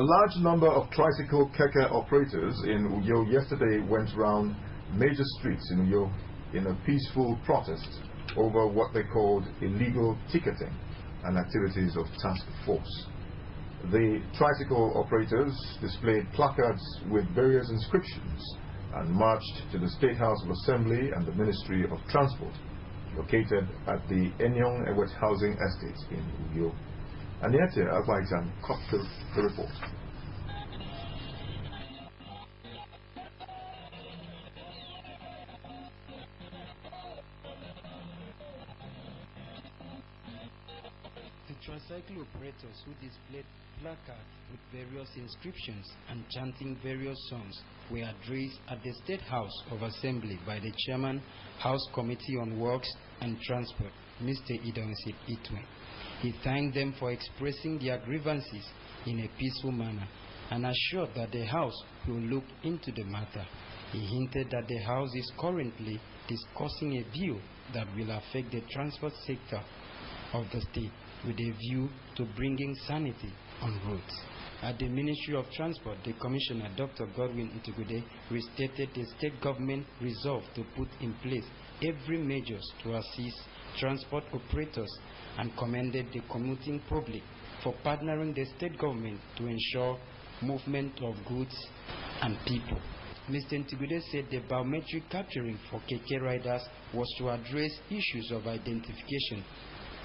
large number of tricycle keke operators in Uyo yesterday went round major streets in Uyo in a peaceful protest over what they called illegal ticketing and activities of task force. The tricycle operators displayed placards with various inscriptions and marched to the State House of Assembly and the Ministry of Transport, located at the Enyong Ewet Housing Estate in Uyo. And yet, I'd like to cut the report. The tricycle operators who displayed placards with various inscriptions and chanting various songs were addressed at the State House of Assembly by the Chairman, House Committee on Works and Transport, Mr. Idonsit Itwe. He thanked them for expressing their grievances in a peaceful manner and assured that the House will look into the matter. He hinted that the House is currently discussing a bill that will affect the transport sector of the state with a view to bringing sanity on roads. At the Ministry of Transport, the Commissioner, Dr. Godwin Ntigude, restated the state government resolve to put in place every measures to assist transport operators and commended the commuting public for partnering the state government to ensure movement of goods and people. Mr. Ntigude said the biometric capturing for keke riders was to address issues of identification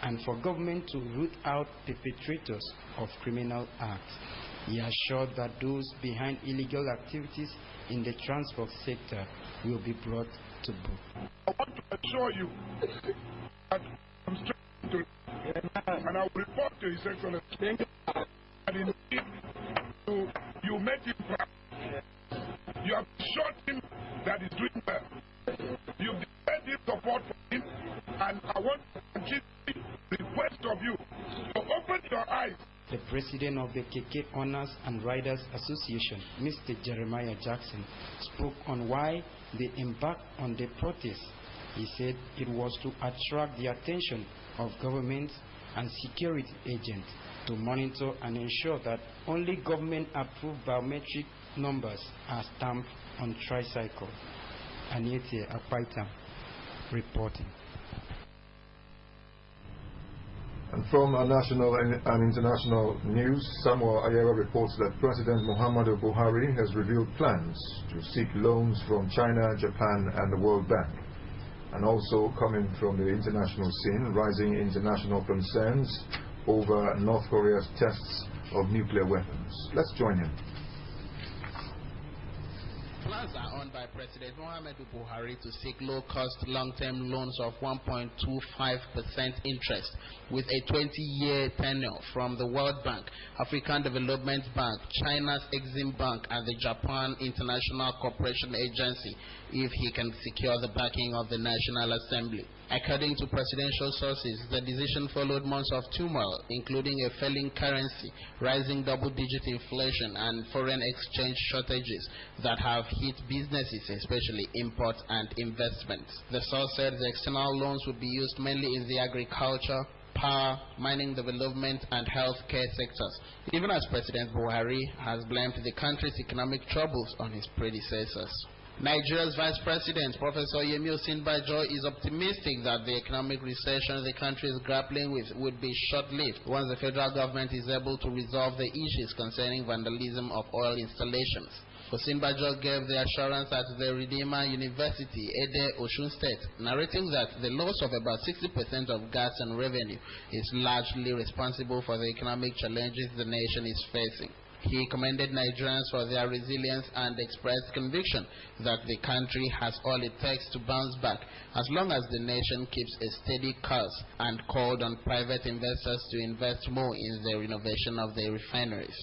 and for government to root out perpetrators of criminal acts. He assured that those behind illegal activities in the transport sector will be brought to book. I want to assure you that I'm straight to and I will report to His Excellency and indeed you made him proud. You have assured him that he's doing well. You've declared his support for him, and I want to continue request of you to open your eyes. The president of the Keke Owners and Riders Association, Mr. Jeremiah Jackson, spoke on why they embarked on the protest. He said it was to attract the attention of governments and security agents to monitor and ensure that only government-approved biometric numbers are stamped on tricycle. Aniete Akpaita reporting. And from our national and international news, Samuel Ayera reports that President Muhammadu Buhari has revealed plans to seek loans from China, Japan, and the World Bank. And also coming from the international scene, rising international concerns over North Korea's tests of nuclear weapons. Let's join him. Plans are on by President Muhammadu Buhari to seek low-cost long-term loans of 1.25% interest with a 20-year tenure from the World Bank, African Development Bank, China's Exim Bank, and the Japan International Cooperation Agency if he can secure the backing of the National Assembly. According to presidential sources, the decision followed months of turmoil, including a failing currency, rising double-digit inflation, and foreign exchange shortages that have hit businesses, especially import and investments. The source said the external loans would be used mainly in the agriculture, power, mining development, and healthcare sectors, even as President Buhari has blamed the country's economic troubles on his predecessors. Nigeria's Vice President, Professor Yemi Osinbajo, is optimistic that the economic recession the country is grappling with would be short-lived once the federal government is able to resolve the issues concerning vandalism of oil installations. Osinbajo gave the assurance at the Redeemer University, Ede, Osun State, narrating that the loss of about 60% of gas and revenue is largely responsible for the economic challenges the nation is facing. He commended Nigerians for their resilience and expressed conviction that the country has all it takes to bounce back as long as the nation keeps a steady course, and called on private investors to invest more in the renovation of their refineries.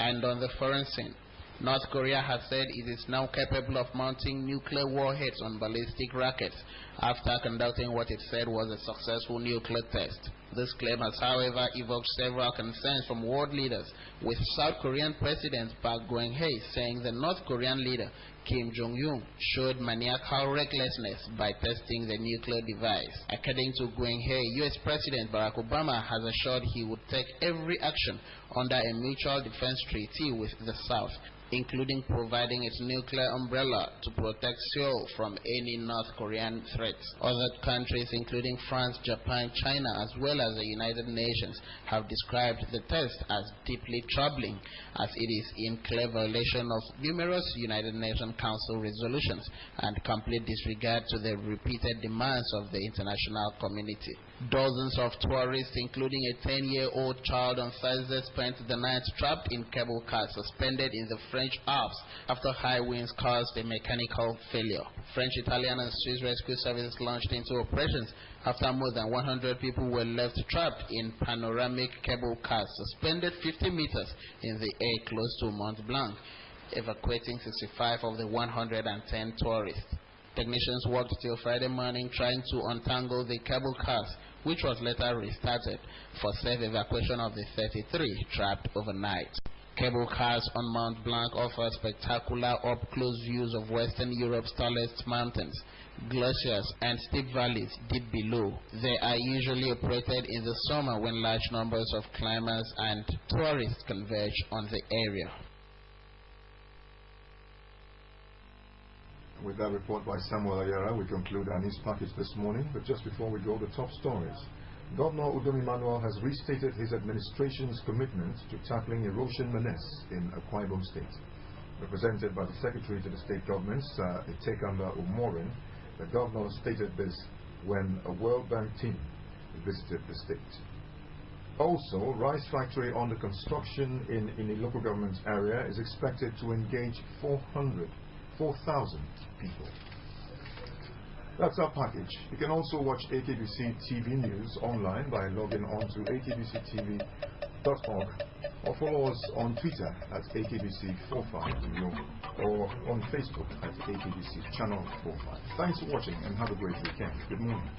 And on the foreign scene, North Korea has said it is now capable of mounting nuclear warheads on ballistic rockets after conducting what it said was a successful nuclear test. This claim has, however, evoked several concerns from world leaders, with South Korean President Park Geun-hye saying the North Korean leader Kim Jong-un showed maniacal recklessness by testing the nuclear device. According to Geun-hye, U.S. President Barack Obama has assured he would take every action under a mutual defense treaty with the South, including providing its nuclear umbrella to protect Seoul from any North Korean threats. Other countries, including France, Japan, China, as well as the United Nations, have described the test as deeply troubling, as it is in clear violation of numerous United Nations Council resolutions and complete disregard to the repeated demands of the international community. Dozens of tourists, including a 10-year-old child on Thursday, spent the night trapped in cable cars suspended in the French Alps after high winds caused a mechanical failure. French, Italian, and Swiss rescue services launched into operations after more than 100 people were left trapped in panoramic cable cars suspended 50 meters in the air close to Mont Blanc, evacuating 65 of the 110 tourists. Technicians worked till Friday morning trying to untangle the cable cars, which was later restarted for safe evacuation of the 33 trapped overnight. Cable cars on Mont Blanc offer spectacular up-close views of Western Europe's tallest mountains, glaciers, and steep valleys deep below. They are usually operated in the summer when large numbers of climbers and tourists converge on the area. With that report by Samuel Ayera, we conclude our news package this morning. But just before we go, the top stories. Governor Udom Emmanuel has restated his administration's commitment to tackling erosion menace in Akwa Ibom State. Represented by the Secretary to the State Government, Sir Itekamba Umorin, the governor stated this when a World Bank team visited the state. Also, rice factory under construction in a local government area is expected to engage 4,000 people. That's our package. You can also watch AKBC TV News online by logging on to akbctv.org or follow us on Twitter at AKBC45 or on Facebook at AKBC Channel 45. Thanks for watching and have a great weekend. Good morning.